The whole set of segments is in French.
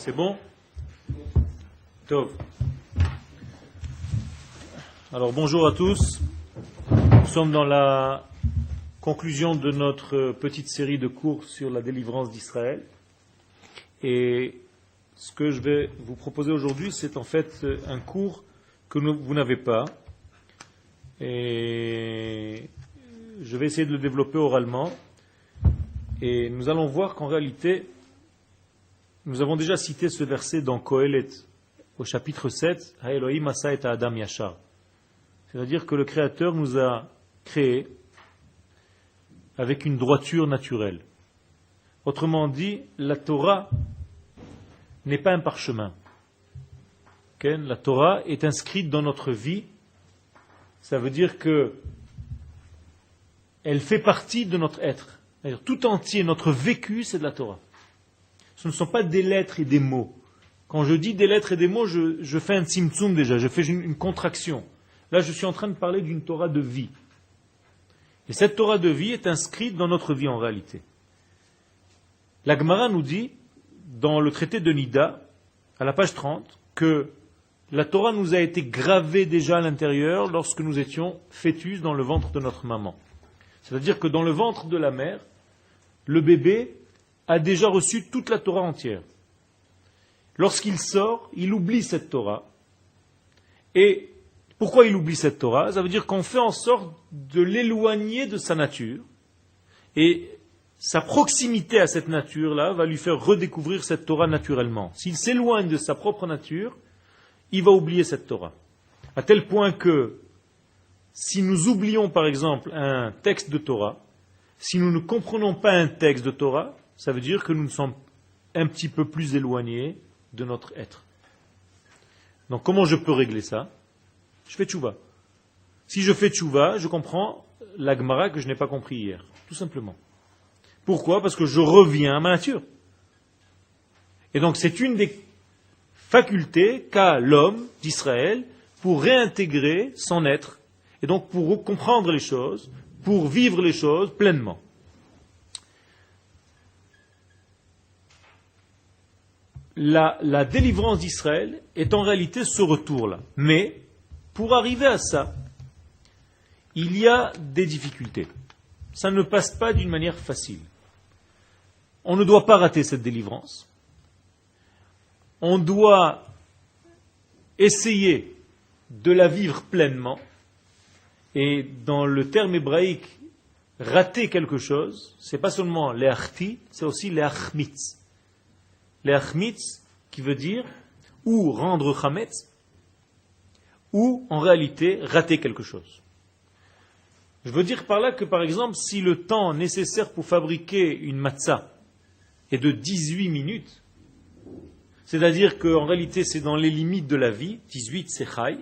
C'est bon? Tov. Alors bonjour à tous. Nous sommes dans la conclusion de notre petite série de cours sur la délivrance d'Israël. Et ce que je vais vous proposer aujourd'hui, c'est en fait un cours que vous n'avez pas. Et je vais essayer de le développer oralement. Et nous allons voir qu'en réalité, nous avons déjà cité ce verset dans Kohelet, au chapitre 7, « Ha-Elohim asa et Adam yashar ». C'est-à-dire que le Créateur nous a créés avec une droiture naturelle. Autrement dit, la Torah n'est pas un parchemin. La Torah est inscrite dans notre vie. Ça veut dire que elle fait partie de notre être. C'est-à-dire, tout entier, notre vécu, c'est de la Torah. Ce ne sont pas des lettres et des mots. Quand je dis des lettres et des mots, je fais un tzimtzum déjà, je fais une contraction. Là, je suis en train de parler d'une Torah de vie. Et cette Torah de vie est inscrite dans notre vie en réalité. La Gemara nous dit, dans le traité de Nida, à la page 30, que la Torah nous a été gravée déjà à l'intérieur lorsque nous étions fœtus dans le ventre de notre maman. C'est-à-dire que dans le ventre de la mère, le bébé a déjà reçu toute la Torah entière. Lorsqu'il sort, il oublie cette Torah. Et pourquoi il oublie cette Torah? Ça veut dire qu'on fait en sorte de l'éloigner de sa nature. Et sa proximité à cette nature-là va lui faire redécouvrir cette Torah naturellement. S'il s'éloigne de sa propre nature, il va oublier cette Torah. À tel point que, si nous oublions par exemple un texte de Torah, si nous ne comprenons pas un texte de Torah, ça veut dire que nous sommes un petit peu plus éloignés de notre être. Donc comment je peux régler ça? Je fais tchouva. Si je fais tchouva, je comprends la Gemara que je n'ai pas compris hier. Tout simplement. Pourquoi? Parce que je reviens à ma nature. Et donc c'est une des facultés qu'a l'homme d'Israël pour réintégrer son être, et donc pour comprendre les choses, pour vivre les choses pleinement. La délivrance d'Israël est en réalité ce retour-là. Mais, pour arriver à ça, il y a des difficultés. Ça ne passe pas d'une manière facile. On ne doit pas rater cette délivrance. On doit essayer de la vivre pleinement. Et dans le terme hébraïque, rater quelque chose, c'est pas seulement le'achti, c'est aussi le'achmitz. Le'achmitz, qui veut dire ou rendre chametz, ou en réalité rater quelque chose. Je veux dire par là que, par exemple, si le temps nécessaire pour fabriquer une matzah est de 18 minutes, c'est-à-dire qu'en réalité c'est dans les limites de la vie, 18 c'est chai,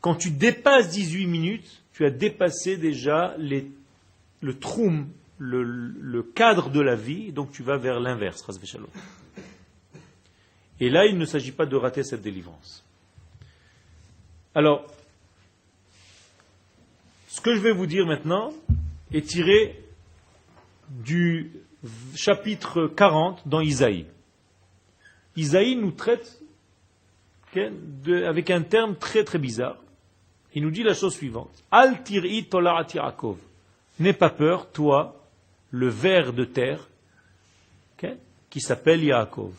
quand tu dépasses 18 minutes, tu as dépassé déjà le troum, le cadre de la vie, donc tu vas vers l'inverse. Et là, il ne s'agit pas de rater cette délivrance. Alors, ce que je vais vous dire maintenant est tiré du chapitre 40 dans Isaïe. Isaïe nous traite avec un terme très très bizarre. Il nous dit la chose suivante. Al tir'i tola'at Yaakov. N'aie pas peur, toi, le ver de terre, qui s'appelle Yaakov.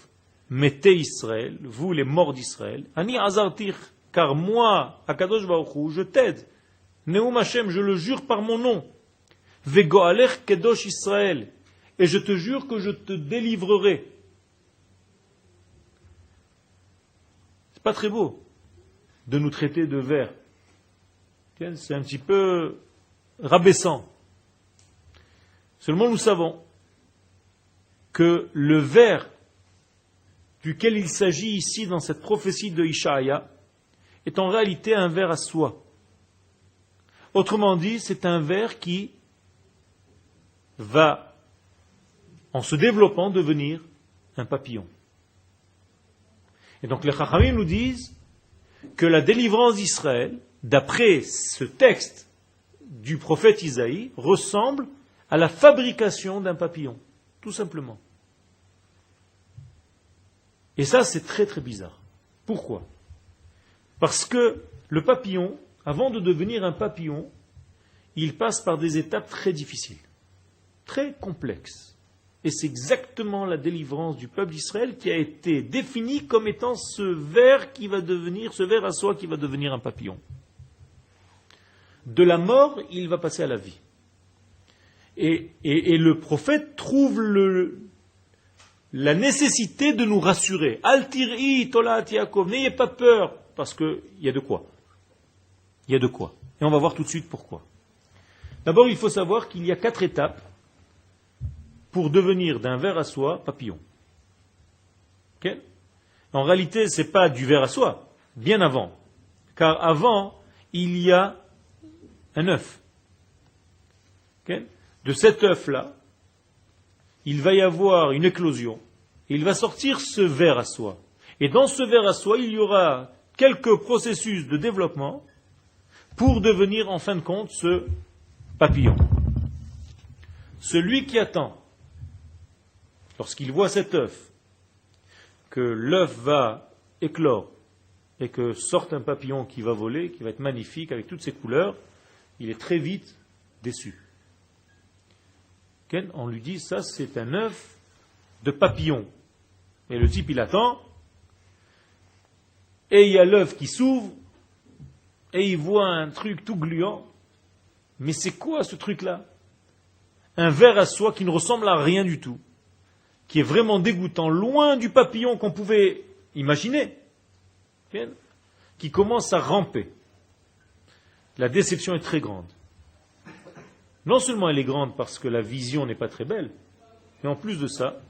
Mettez Israël, vous les morts d'Israël. Ani azartir, car moi, Akadosh Baruch Hu, je t'aide. Neum Hashem, je le jure par mon nom. Vegoalech kedosh Israël. Et je te jure que je te délivrerai. C'est pas très beau de nous traiter de vers. C'est un petit peu rabaissant. Seulement nous savons que le vers duquel il s'agit ici dans cette prophétie de Ishaïa est en réalité un vers à soi. Autrement dit, c'est un vers qui va, en se développant, devenir un papillon. Et donc les Chachamim nous disent que la délivrance d'Israël, d'après ce texte du prophète Isaïe, ressemble à la fabrication d'un papillon, tout simplement. Et ça, c'est très très bizarre. Pourquoi? Parce que le papillon, avant de devenir un papillon, il passe par des étapes très difficiles, très complexes. Et c'est exactement la délivrance du peuple d'Israël qui a été définie comme étant ce ver à soie qui va devenir un papillon. De la mort, il va passer à la vie. Et le prophète trouve la nécessité de nous rassurer. Al-tir'i tolat Yaakov, n'ayez pas peur, parce qu'il y a de quoi. Il y a de quoi. Et on va voir tout de suite pourquoi. D'abord, il faut savoir qu'il y a 4 étapes pour devenir d'un ver à soie papillon. Okay? En réalité, ce n'est pas du ver à soie, bien avant. Car avant, il y a un œuf. Okay? De cet œuf-là, il va y avoir une éclosion, et il va sortir ce ver à soie. Et dans ce ver à soie, il y aura quelques processus de développement pour devenir en fin de compte ce papillon. Celui qui attend, lorsqu'il voit cet œuf, que l'œuf va éclore et que sorte un papillon qui va voler, qui va être magnifique avec toutes ses couleurs, il est très vite déçu. On lui dit, ça c'est un œuf de papillon. Et le type il attend, et il y a l'œuf qui s'ouvre, et il voit un truc tout gluant. Mais c'est quoi ce truc-là? Un ver à soie qui ne ressemble à rien du tout, qui est vraiment dégoûtant, loin du papillon qu'on pouvait imaginer, qui commence à ramper. La déception est très grande. Non seulement elle est grande parce que la vision n'est pas très belle, mais en plus de ça,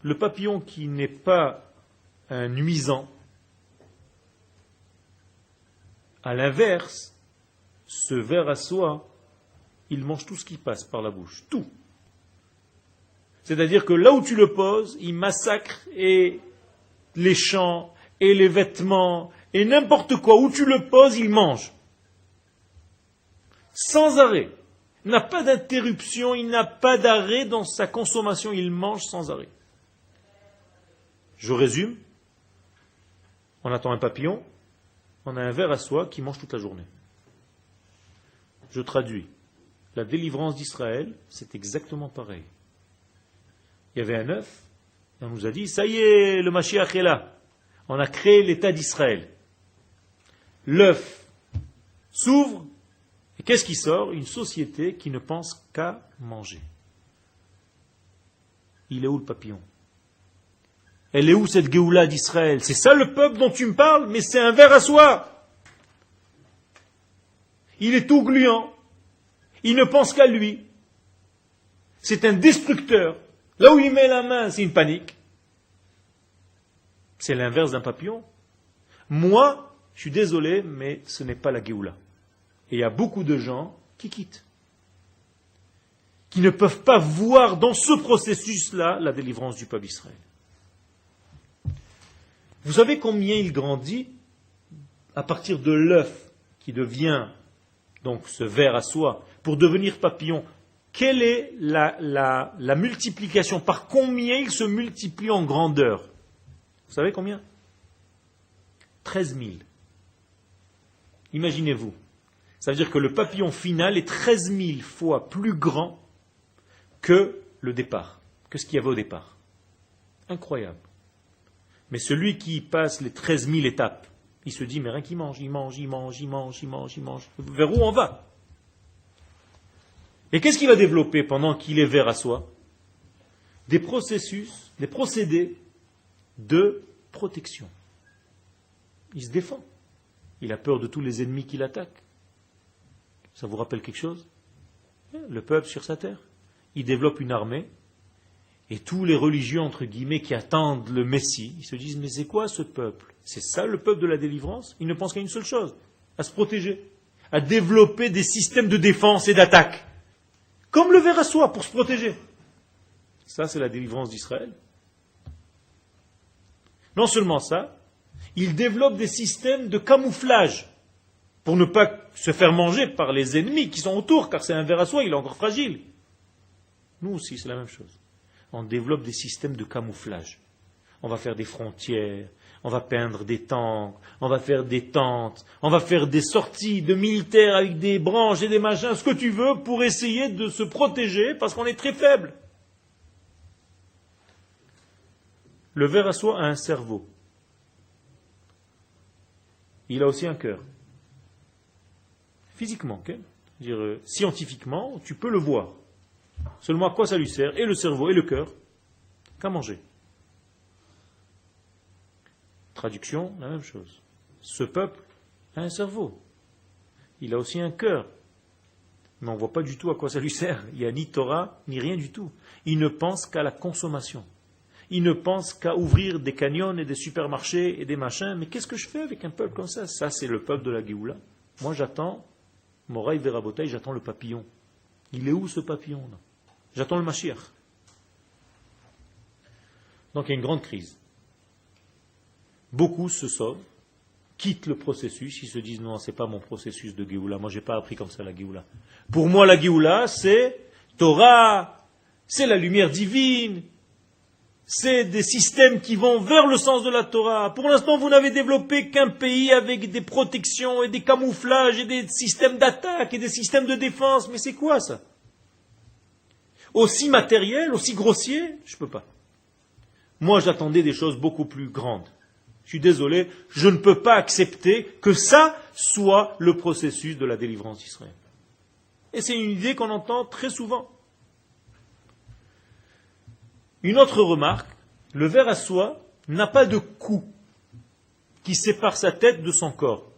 le papillon qui n'est pas un nuisant, à l'inverse, ce ver à soie, il mange tout ce qui passe par la bouche, tout. C'est-à-dire que là où tu le poses, il massacre et les champs et les vêtements et n'importe quoi, où tu le poses, il mange. Sans arrêt. Il n'a pas d'interruption, il n'a pas d'arrêt dans sa consommation, il mange sans arrêt. Je résume. On attend un papillon, on a un ver à soie qui mange toute la journée. Je traduis. La délivrance d'Israël, c'est exactement pareil. Il y avait un œuf, et on nous a dit, ça y est, le Mashiach est là. On a créé l'État d'Israël. L'œuf s'ouvre, et qu'est-ce qui sort? Une société qui ne pense qu'à manger. Il est où le papillon? Elle est où cette Géoula d'Israël? C'est ça le peuple dont tu me parles? Mais c'est un ver à soie. Il est tout gluant. Il ne pense qu'à lui. C'est un destructeur. Là où il met la main, c'est une panique. C'est l'inverse d'un papillon. Moi, je suis désolé, mais ce n'est pas la Géoula. Et il y a beaucoup de gens qui quittent, qui ne peuvent pas voir dans ce processus-là la délivrance du peuple d'Israël. Vous savez combien il grandit à partir de l'œuf qui devient donc ce ver à soie pour devenir papillon? Quelle est la multiplication? Par combien il se multiplie en grandeur? Vous savez combien? 13 000. Imaginez-vous. Ça veut dire que le papillon final est 13 000 fois plus grand que le départ, que ce qu'il y avait au départ. Incroyable. Mais celui qui passe les 13 000 étapes, il se dit, mais rien qu'il mange, il mange. Vers où on va? Et qu'est-ce qu'il va développer pendant qu'il est ver à soie? Des processus, des procédés de protection. Il se défend. Il a peur de tous les ennemis qui l'attaquent. Ça vous rappelle quelque chose? Le peuple sur sa terre. Il développe une armée, et tous les religieux, entre guillemets, qui attendent le Messie, ils se disent, mais c'est quoi ce peuple? C'est ça le peuple de la délivrance? Il ne pense qu'à une seule chose, à se protéger, à développer des systèmes de défense et d'attaque. Comme le ver à soie, pour se protéger. Ça, c'est la délivrance d'Israël. Non seulement ça, il développe des systèmes de camouflage pour ne pas se faire manger par les ennemis qui sont autour, car c'est un ver à soie, il est encore fragile. Nous aussi, c'est la même chose. On développe des systèmes de camouflage. On va faire des frontières, on va peindre des tanks, on va faire des tentes, on va faire des sorties de militaires avec des branches et des machins, ce que tu veux, pour essayer de se protéger parce qu'on est très faible. Le ver à soie a un cerveau. Il a aussi un cœur. Physiquement, okay? C'est-à-dire, scientifiquement, tu peux le voir. Seulement à quoi ça lui sert, et le cerveau et le cœur? Qu'à manger. Traduction, la même chose. Ce peuple a un cerveau. Il a aussi un cœur. Mais on ne voit pas du tout à quoi ça lui sert. Il n'y a ni Torah, ni rien du tout. Il ne pense qu'à la consommation. Il ne pense qu'à ouvrir des canyons et des supermarchés et des machins. Mais qu'est-ce que je fais avec un peuple comme ça? Ça, c'est le peuple de la Géoula. Moi, j'attends, Moraï Verabotaï, j'attends le papillon. Il est où ce papillon-là? J'attends le Mashiach. Donc il y a une grande crise. Beaucoup se sauvent, quittent le processus, ils se disent non, ce n'est pas mon processus de Géoula, moi je n'ai pas appris comme ça la Géoula. Pour moi la Géoula c'est Torah, c'est la lumière divine, c'est des systèmes qui vont vers le sens de la Torah. Pour l'instant vous n'avez développé qu'un pays avec des protections et des camouflages et des systèmes d'attaque et des systèmes de défense, mais c'est quoi ça? Aussi matériel, aussi grossier, je ne peux pas. Moi j'attendais des choses beaucoup plus grandes. Je suis désolé, je ne peux pas accepter que ça soit le processus de la délivrance d'Israël. Et c'est une idée qu'on entend très souvent. Une autre remarque, le ver à soie n'a pas de cou qui sépare sa tête de son corps.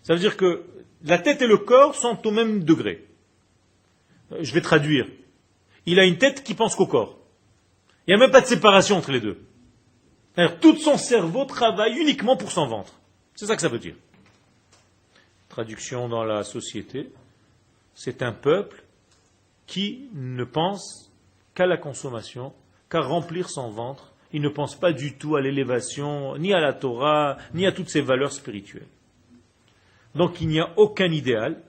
Ça veut dire que la tête et le corps sont au même degré. Je vais traduire. Il a une tête qui pense qu'au corps. Il n'y a même pas de séparation entre les deux. Alors, tout son cerveau travaille uniquement pour son ventre. C'est ça que ça veut dire. Traduction dans la société, c'est un peuple qui ne pense qu'à la consommation, qu'à remplir son ventre. Il ne pense pas du tout à l'élévation, ni à la Torah, ni à toutes ces valeurs spirituelles. Donc il n'y a aucun idéal.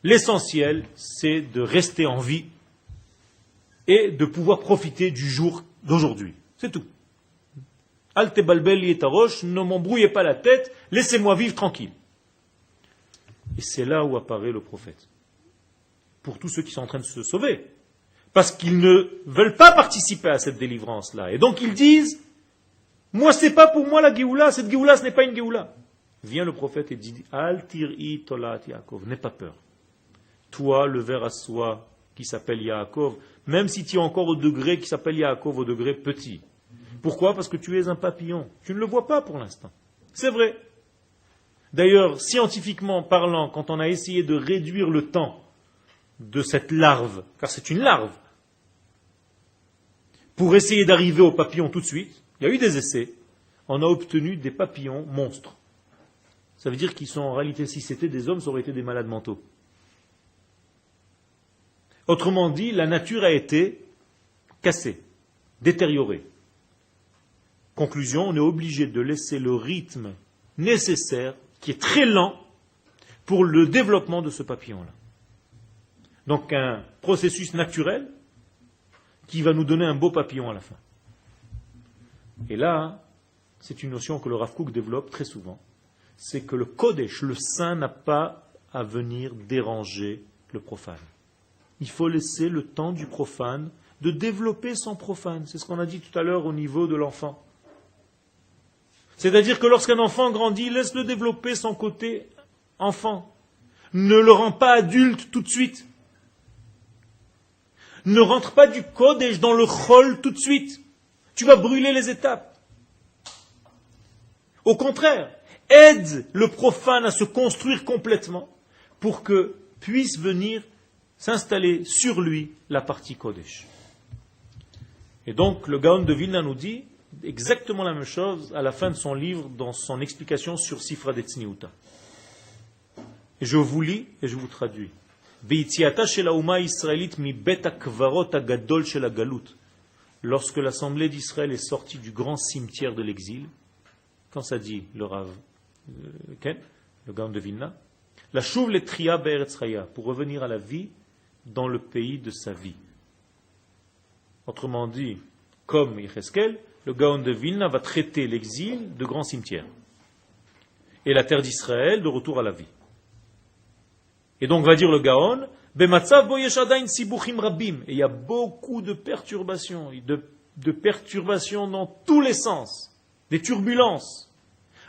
L'essentiel, c'est de rester en vie et de pouvoir profiter du jour d'aujourd'hui. C'est tout. Al tebalbel yetarosh, ne m'embrouillez pas la tête, laissez-moi vivre tranquille. Et c'est là où apparaît le prophète. Pour tous ceux qui sont en train de se sauver. Parce qu'ils ne veulent pas participer à cette délivrance-là. Et donc ils disent, moi c'est pas pour moi la Géoula, cette Géoula ce n'est pas une Géoula. Vient le prophète et dit, Al tir'i tolat Yaakov, n'aie pas peur. Toi, le ver à soie qui s'appelle Yaakov, même si tu es encore au degré qui s'appelle Yaakov, au degré petit. Pourquoi? Parce que tu es un papillon. Tu ne le vois pas pour l'instant. C'est vrai. D'ailleurs, scientifiquement parlant, quand on a essayé de réduire le temps de cette larve, car c'est une larve, pour essayer d'arriver au papillon tout de suite, il y a eu des essais, on a obtenu des papillons monstres. Ça veut dire qu'ils sont en réalité, si c'était des hommes, ça aurait été des malades mentaux. Autrement dit, la nature a été cassée, détériorée. Conclusion, on est obligé de laisser le rythme nécessaire, qui est très lent, pour le développement de ce papillon-là. Donc un processus naturel qui va nous donner un beau papillon à la fin. Et là, c'est une notion que le Rav Kook développe très souvent. C'est que le Kodesh, le saint, n'a pas à venir déranger le profane. Il faut laisser le temps du profane de développer son profane. C'est ce qu'on a dit tout à l'heure au niveau de l'enfant. C'est-à-dire que lorsqu'un enfant grandit, laisse-le développer son côté enfant. Ne le rend pas adulte tout de suite. Ne rentre pas du Kodesh dans le Chol tout de suite. Tu vas brûler les étapes. Au contraire, aide le profane à se construire complètement pour que puisse venir s'installer sur lui la partie Kodesh. Et donc le Gaon de Vilna nous dit exactement la même chose à la fin de son livre, dans son explication sur Sifra Detzniuta. Et je vous lis et je vous traduis. Lorsque l'assemblée d'Israël est sortie du grand cimetière de l'exil, quand ça dit le Rav Ken, le Gaon de Vilna, la chouv le tria be'eretz chaya, pour revenir à la vie dans le pays de sa vie. Autrement dit, comme Yecheskel, le Gaon de Vilna va traiter l'exil de grand cimetière. Et la terre d'Israël de retour à la vie. Et donc va dire le Gaon, Bematzav bo yesh adayin sibuchim rabim. Et il y a beaucoup de perturbations, de perturbations dans tous les sens, des turbulences,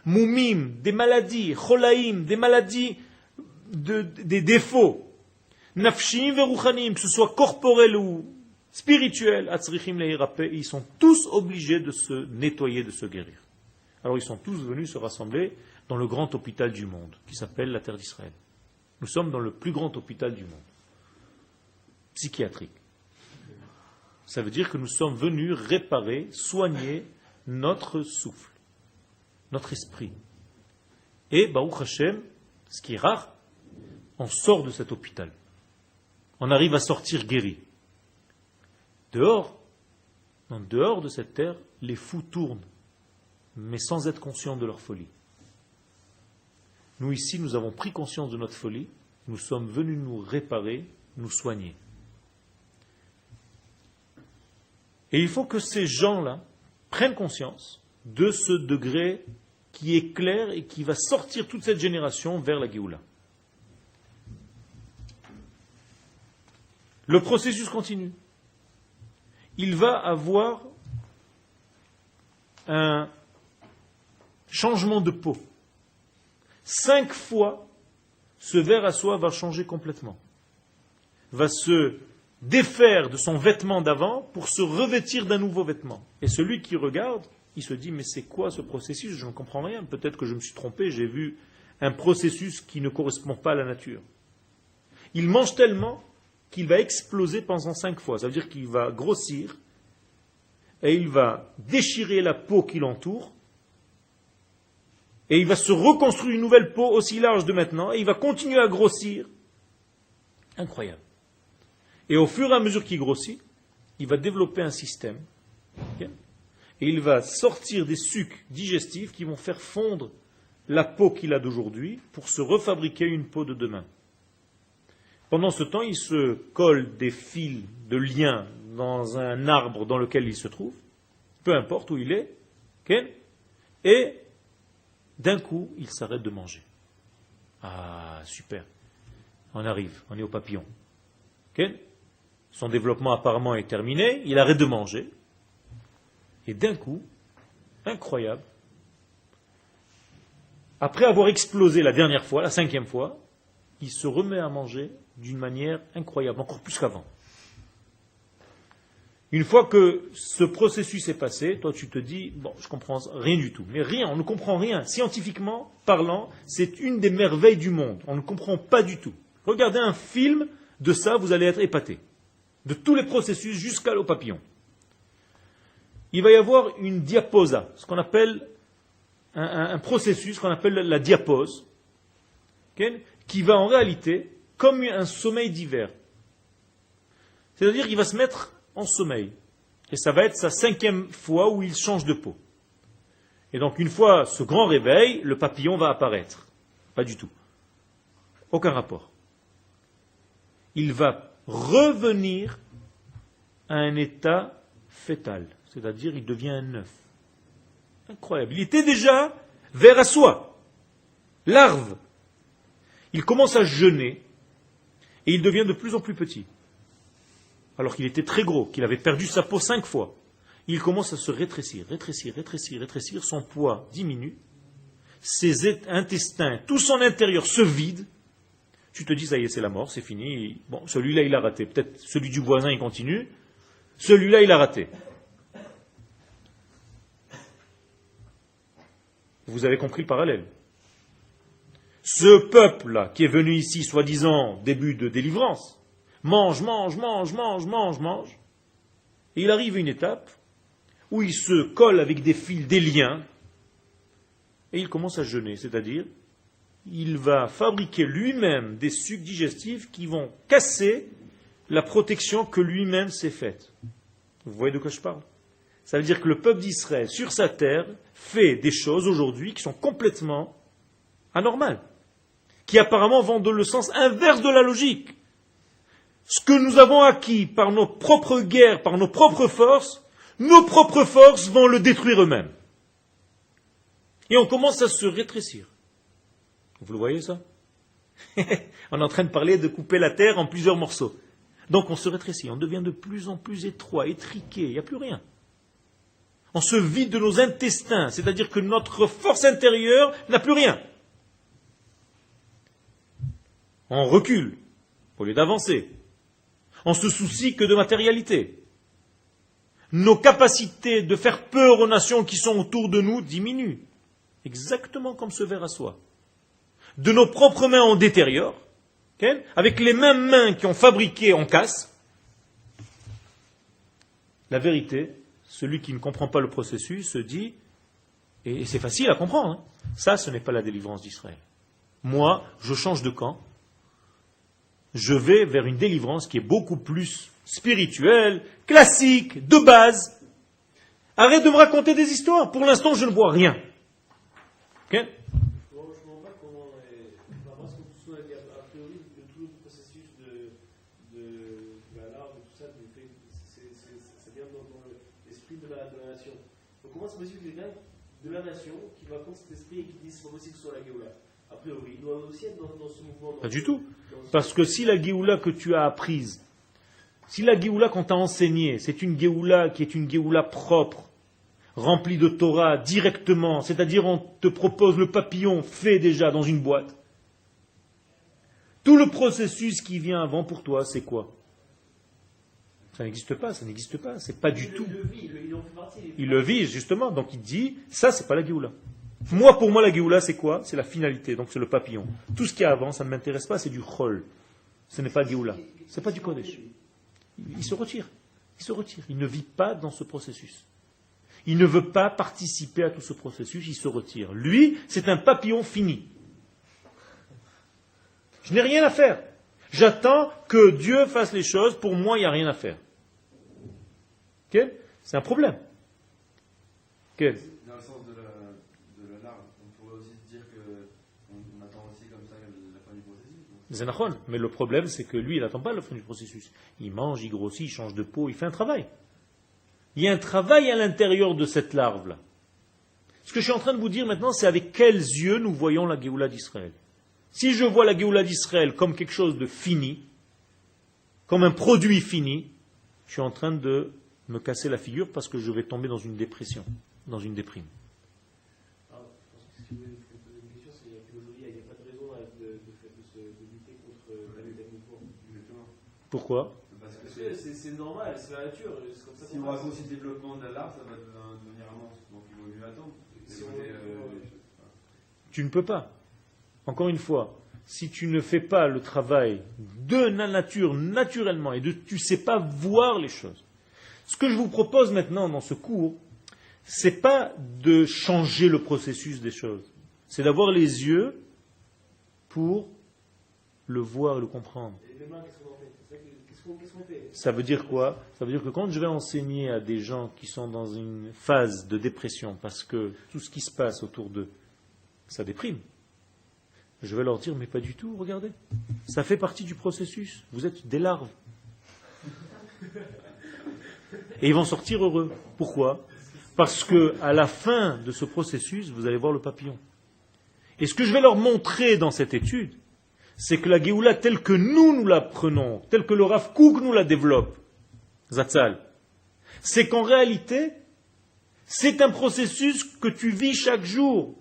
moumim, des maladies, cholaïm, des maladies, des défauts, nafshim veruchanim, que ce soit corporel ou spirituel, atzrichim leirapé, ils sont tous obligés de se nettoyer, de se guérir. Alors ils sont tous venus se rassembler dans le grand hôpital du monde, qui s'appelle la terre d'Israël. Nous sommes dans le plus grand hôpital du monde, psychiatrique. Ça veut dire que nous sommes venus réparer, soigner notre souffle, notre esprit. Et, Baruch Hashem, ce qui est rare, on sort de cet hôpital. On arrive à sortir guéri. Dehors de cette terre, les fous tournent, mais sans être conscients de leur folie. Nous ici, nous avons pris conscience de notre folie, nous sommes venus nous réparer, nous soigner. Et il faut que ces gens-là prennent conscience de ce degré qui est clair et qui va sortir toute cette génération vers la Géoula. Le processus continue. Il va avoir un changement de peau. 5 fois, ce ver à soie va changer complètement. Va se défaire de son vêtement d'avant pour se revêtir d'un nouveau vêtement. Et celui qui regarde, il se dit, mais c'est quoi ce processus? Je ne comprends rien. Peut-être que je me suis trompé, j'ai vu un processus qui ne correspond pas à la nature. Il mange tellement qu'il va exploser pendant 5 fois. Ça veut dire qu'il va grossir et il va déchirer la peau qui l'entoure et il va se reconstruire une nouvelle peau aussi large de maintenant et il va continuer à grossir. Incroyable. Et au fur et à mesure qu'il grossit, il va développer un système et il va sortir des sucs digestifs qui vont faire fondre la peau qu'il a d'aujourd'hui pour se refabriquer une peau de demain. Pendant ce temps, il se colle des fils de lien dans un arbre dans lequel il se trouve, peu importe où il est, et d'un coup, il s'arrête de manger. Ah, super. On arrive, on est au papillon. Son développement apparemment est terminé, il arrête de manger, et d'un coup, incroyable, après avoir explosé la dernière fois, la 5e fois, il se remet à manger d'une manière incroyable, encore plus qu'avant. Une fois que ce processus est passé, toi tu te dis, bon, je comprends rien du tout. Mais rien, on ne comprend rien. Scientifiquement parlant, c'est une des merveilles du monde. On ne comprend pas du tout. Regardez un film de ça, vous allez être épaté. De tous les processus jusqu'au papillon. Il va y avoir une diaposa, ce qu'on appelle un processus qu'on appelle la diapose, qui va en réalité comme un sommeil d'hiver. C'est-à-dire qu'il va se mettre en sommeil. Et ça va être sa 5e fois où il change de peau. Et donc une fois ce grand réveil, le papillon va apparaître. Pas du tout. Aucun rapport. Il va revenir à un état fœtal. C'est-à-dire il devient un œuf. Incroyable. Il était déjà ver à soie. Larve. Il commence à jeûner et il devient de plus en plus petit. Alors qu'il était très gros, qu'il avait perdu sa peau 5 fois. Il commence à se rétrécir, son poids diminue, ses intestins, tout son intérieur se vide. Tu te dis, ça y est, c'est la mort, c'est fini. Bon, celui-là, il a raté. Peut-être celui du voisin, il continue. Celui-là, il a raté. Vous avez compris le parallèle. Ce peuple-là, qui est venu ici, soi-disant, début de délivrance, mange. Et il arrive à une étape où il se colle avec des fils, des liens, et il commence à jeûner. C'est-à-dire, il va fabriquer lui-même des sucs digestifs qui vont casser la protection que lui-même s'est faite. Vous voyez de quoi je parle? Ça veut dire que le peuple d'Israël, sur sa terre, fait des choses aujourd'hui qui sont complètement anormales, qui apparemment vont dans le sens inverse de la logique. Ce que nous avons acquis par nos propres guerres, par nos propres forces, nos propres forces vont le détruire eux-mêmes. Et on commence à se rétrécir. Vous le voyez ça? On est en train de parler de couper la terre en plusieurs morceaux. Donc on se rétrécit, on devient de plus en plus étroit, étriqué, il n'y a plus rien. On se vide de nos intestins, c'est-à-dire que notre force intérieure n'a plus rien. On recule au lieu d'avancer. On se soucie que de matérialité. Nos capacités de faire peur aux nations qui sont autour de nous diminuent. Exactement comme ce verre à soie. De nos propres mains, on détériore. Okay? Avec les mêmes mains qui ont fabriqué, on casse. La vérité, celui qui ne comprend pas le processus se dit, et c'est facile à comprendre, hein, ça ce n'est pas la délivrance d'Israël. Moi, je change de camp. Je vais vers une délivrance qui est beaucoup plus spirituelle, classique, de base. Arrête de me raconter des histoires. Pour l'instant, je ne vois rien. Ok? Je ne comprends pas comment, parce que tout ça, a priori, tout le processus de la larve et tout ça, c'est-à-dire dans l'esprit de la nation. Donc comment c'est possible que quelqu'un de la nation qui va contre cet esprit et qui dit c'est pas possible que ce soit la Géoula? A priori, il doit aussi être dans ce mouvement. Pas du tout. Parce que si la Géoula que tu as apprise, si la Géoula qu'on t'a enseignée, c'est une Géoula qui est une Géoula propre, remplie de Torah directement, c'est-à-dire on te propose le papillon fait déjà dans une boîte, tout le processus qui vient avant pour toi, c'est quoi? Ça n'existe pas, c'est pas du tout. Il en fait partie. Il le vit, justement, donc il dit, ça c'est pas la Géoula. Pour moi, la Géoula, c'est quoi? C'est la finalité, donc c'est le papillon. Tout ce qui est avant, ça ne m'intéresse pas, c'est du chol. Ce n'est pas Géoula. C'est pas du Kodesh. Il se retire. Il ne vit pas dans ce processus. Il ne veut pas participer à tout ce processus, il se retire. Lui, c'est un papillon fini. Je n'ai rien à faire. J'attends que Dieu fasse les choses, pour moi, il n'y a rien à faire. Okay? C'est un problème. Okay. Dans le sens de la larve, on pourrait aussi dire qu'on attend aussi comme ça la fin du processus. C'est nachon. Mais le problème, c'est que lui, il n'attend pas la fin du processus. Il mange, il grossit, il change de peau, il fait un travail. Il y a un travail à l'intérieur de cette larve-là. Ce que je suis en train de vous dire maintenant, c'est avec quels yeux nous voyons la Géoula d'Israël. Si je vois la Géoula d'Israël comme quelque chose de fini, comme un produit fini, je suis en train de me casser la figure parce que je vais tomber dans une dépression, dans une déprime. Alors, je pense que si vous voulez poser une question, c'est qu'aujourd'hui, il n'y a pas de raison de lutter contre le mouvement. Pourquoi? Parce que c'est normal, c'est la nature. C'est comme ça si on raconte aussi le développement de la larve, ça va devenir un monstre. Donc il vaut mieux attendre. Tu ne peux pas. Encore une fois, si tu ne fais pas le travail de la nature naturellement et tu ne sais pas voir les choses. Ce que je vous propose maintenant dans ce cours, c'est pas de changer le processus des choses. C'est d'avoir les yeux pour le voir et le comprendre. Et demain, qu'est-ce qu'on en fait? Qu'est-ce qu'on fait? Ça veut dire quoi? Ça veut dire que quand je vais enseigner à des gens qui sont dans une phase de dépression parce que tout ce qui se passe autour d'eux, ça déprime, je vais leur dire, mais pas du tout, regardez. Ça fait partie du processus. Vous êtes des larves. Et ils vont sortir heureux. Pourquoi? Parce que à la fin de ce processus, vous allez voir le papillon. Et ce que je vais leur montrer dans cette étude, c'est que la Géoula telle que nous la prenons, telle que le Rav Kook nous la développe, Zatzal, c'est qu'en réalité, c'est un processus que tu vis chaque jour.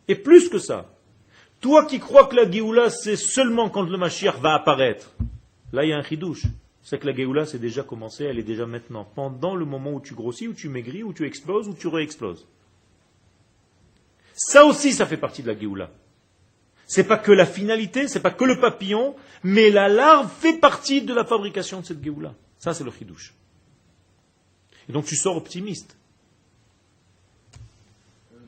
Et plus que ça. Toi qui crois que la Géoula, c'est seulement quand le Mashiach va apparaître, là il y a un chidouche. C'est que la Géoula, c'est déjà commencé, elle est déjà maintenant. Pendant le moment où tu grossis, où tu maigris, où tu exploses, où tu réexploses. Ça aussi, ça fait partie de la Géoula. C'est pas que la finalité, c'est pas que le papillon, mais la larve fait partie de la fabrication de cette Géoula. Ça, c'est le chidouche. Et donc tu sors optimiste. Le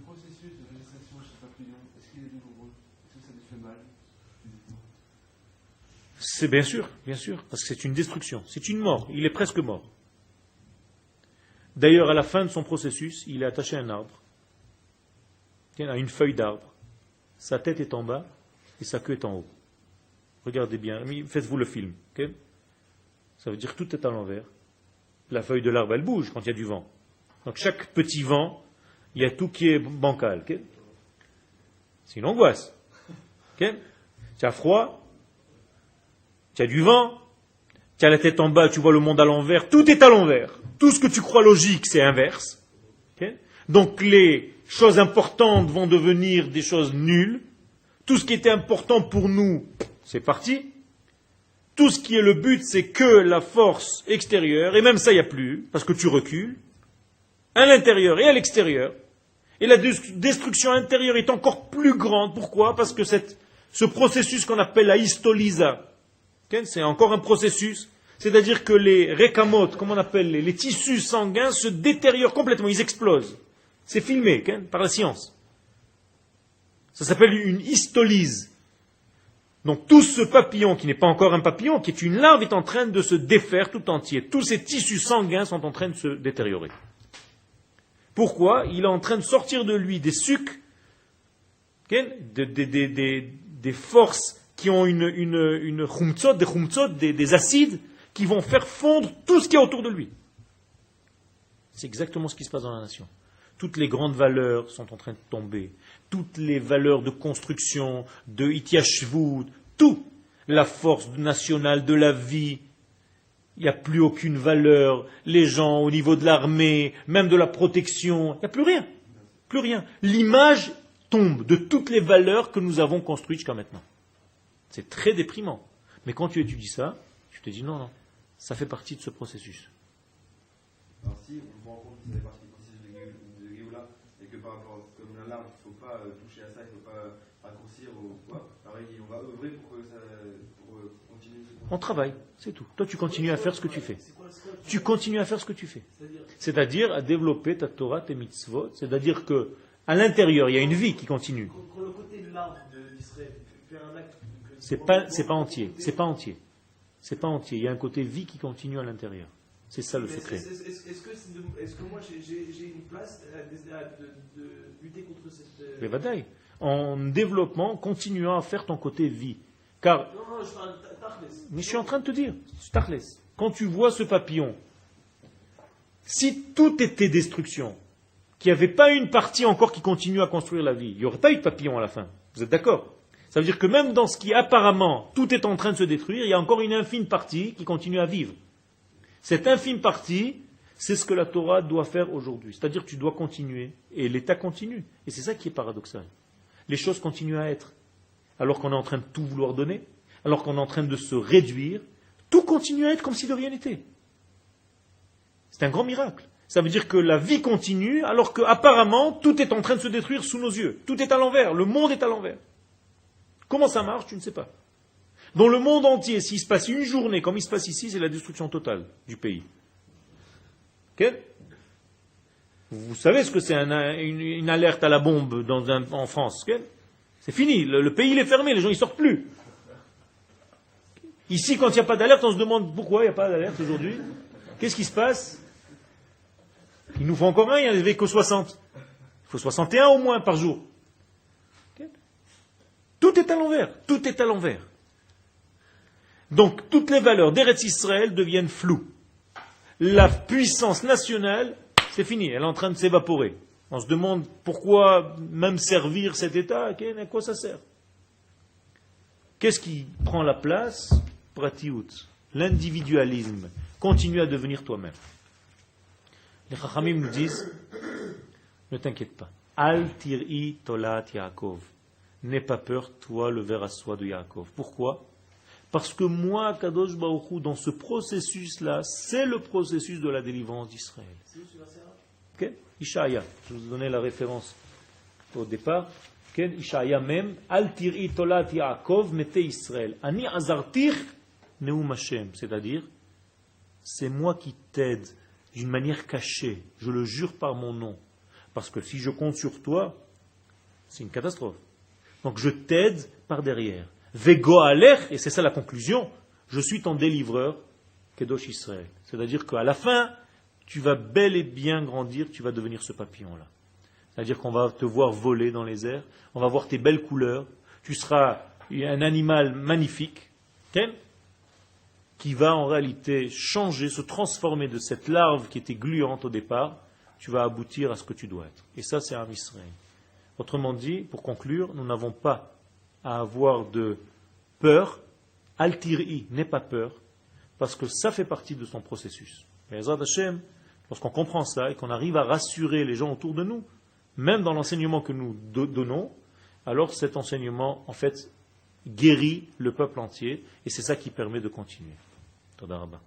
processus de gestation chez le papillon, est-ce qu'il est douloureux? Est-ce que ça lui fait mal? C'est bien sûr, parce que c'est une destruction, c'est une mort, il est presque mort. D'ailleurs, à la fin de son processus, il est attaché à un arbre, à une feuille d'arbre. Sa tête est en bas et sa queue est en haut. Regardez bien, faites-vous le film. Okay? Ça veut dire que tout est à l'envers. La feuille de l'arbre, elle bouge quand il y a du vent. Donc chaque petit vent, il y a tout qui est bancal. Okay? C'est une angoisse. Okay? Tu as froid, tu as du vent, tu as la tête en bas, tu vois le monde à l'envers, tout est à l'envers. Tout ce que tu crois logique, c'est inverse. Okay? Donc les choses importantes vont devenir des choses nulles. Tout ce qui était important pour nous, c'est parti. Tout ce qui est le but, c'est que la force extérieure, et même ça, il n'y a plus, parce que tu recules, à l'intérieur et à l'extérieur. Et la destruction intérieure est encore plus grande. Pourquoi? Parce que ce processus qu'on appelle la histolysa, okay, c'est encore un processus. C'est-à-dire que les rékamot, comme on appelle les tissus sanguins, se détériorent complètement, ils explosent. C'est filmé okay, par la science. Ça s'appelle une histolyse. Donc tout ce papillon, qui n'est pas encore un papillon, qui est une larve, est en train de se défaire tout entier. Tous ces tissus sanguins sont en train de se détériorer. Pourquoi? Il est en train de sortir de lui des sucs, okay, des forces qui ont une khumtzot, des acides, qui vont faire fondre tout ce qui est autour de lui. C'est exactement ce qui se passe dans la nation. Toutes les grandes valeurs sont en train de tomber. Toutes les valeurs de construction, de ityashvut, tout. La force nationale de la vie. Il n'y a plus aucune valeur. Les gens, au niveau de l'armée, même de la protection, il n'y a plus rien. Plus rien. L'image tombe de toutes les valeurs que nous avons construites jusqu'à maintenant. C'est très déprimant. Mais quand tu étudies ça, tu te dis non, ça fait partie de ce processus. Alors si on prend en compte que ça fait partie du processus de Géoula, et que par rapport comme un arbre, il ne faut pas toucher à ça, il ne faut pas raccourcir ou quoi, pareil, on va œuvrer pour continuer ce processus. On travaille, c'est tout. Toi, tu continues à faire ce que tu fais. Tu continues à faire ce que tu fais. C'est-à-dire à développer ta Torah, tes mitzvot. C'est-à-dire que à l'intérieur, il y a une vie qui continue. Quand le côté de l'arbre d'Israël fait un acte... C'est pas entier. C'est pas entier. C'est pas entier. Il y a un côté vie qui continue à l'intérieur. C'est ça le secret. Est-ce que moi j'ai une place de lutter contre cette... Mais badaï. En développement, continuant à faire ton côté vie. Car... Non, je parle Tachles. Mais je suis en train de te dire, Tachles, quand tu vois ce papillon, si tout était destruction, qu'il n'y avait pas une partie encore qui continue à construire la vie, il n'y aurait pas eu de papillon à la fin. Vous êtes d'accord? Ça veut dire que même dans ce qui apparemment tout est en train de se détruire, il y a encore une infime partie qui continue à vivre. Cette infime partie, c'est ce que la Torah doit faire aujourd'hui. C'est-à-dire que tu dois continuer, et l'État continue. Et c'est ça qui est paradoxal. Les choses continuent à être. Alors qu'on est en train de tout vouloir donner, alors qu'on est en train de se réduire, tout continue à être comme si de rien n'était. C'est un grand miracle. Ça veut dire que la vie continue, alors qu'apparemment, tout est en train de se détruire sous nos yeux. Tout est à l'envers, le monde est à l'envers. Comment ça marche, tu ne sais pas. Dans le monde entier, s'il se passe une journée, comme il se passe ici, c'est la destruction totale du pays. Okay? Vous savez ce que c'est une alerte à la bombe en France. Okay? C'est fini, le pays il est fermé, les gens ne sortent plus. Ici, quand il n'y a pas d'alerte, on se demande pourquoi il n'y a pas d'alerte aujourd'hui. Qu'est-ce qui se passe? Il nous faut encore un, il n'y en avait que 60. Il faut 61 au moins par jour. Okay? Tout est à l'envers, tout est à l'envers. Donc, toutes les valeurs d'Eretz Israël deviennent floues. La puissance nationale, c'est fini, elle est en train de s'évaporer. On se demande pourquoi même servir cet État, à quoi ça sert? Qu'est-ce qui prend la place? Pratiout, l'individualisme. Continue à devenir toi-même. Les Chachamim nous disent, ne t'inquiète pas. Al tir'i tolat Yaakov. N'aie pas peur, toi, le ver à soie de Yaakov. Pourquoi? Parce que moi, Kadosh Baruch Hu, dans ce processus-là, c'est le processus de la délivrance d'Israël. Okay? Ishaïa, je vous ai donné la référence au départ. Okay? Ishaïa même, Al tir'i tolat Yaakov mete Israël. Ani azartir neum Hashem. C'est-à-dire, c'est moi qui t'aide d'une manière cachée. Je le jure par mon nom. Parce que si je compte sur toi, c'est une catastrophe. Donc je t'aide par derrière. Vego alech, et c'est ça la conclusion, je suis ton délivreur, Kedosh Israël. C'est-à-dire qu'à la fin, tu vas bel et bien grandir, tu vas devenir ce papillon-là. C'est-à-dire qu'on va te voir voler dans les airs, on va voir tes belles couleurs, tu seras un animal magnifique. Okay? qui va en réalité changer, se transformer de cette larve qui était gluante au départ, tu vas aboutir à ce que tu dois être. Et ça, c'est un Israël. Autrement dit, pour conclure, nous n'avons pas à avoir de peur. Al-Tir'i, n'aie pas peur, parce que ça fait partie de son processus. Et Ezrat Hashem, lorsqu'on comprend ça et qu'on arrive à rassurer les gens autour de nous, même dans l'enseignement que nous donnons, alors cet enseignement, en fait, guérit le peuple entier, et c'est ça qui permet de continuer. Toda Rabba.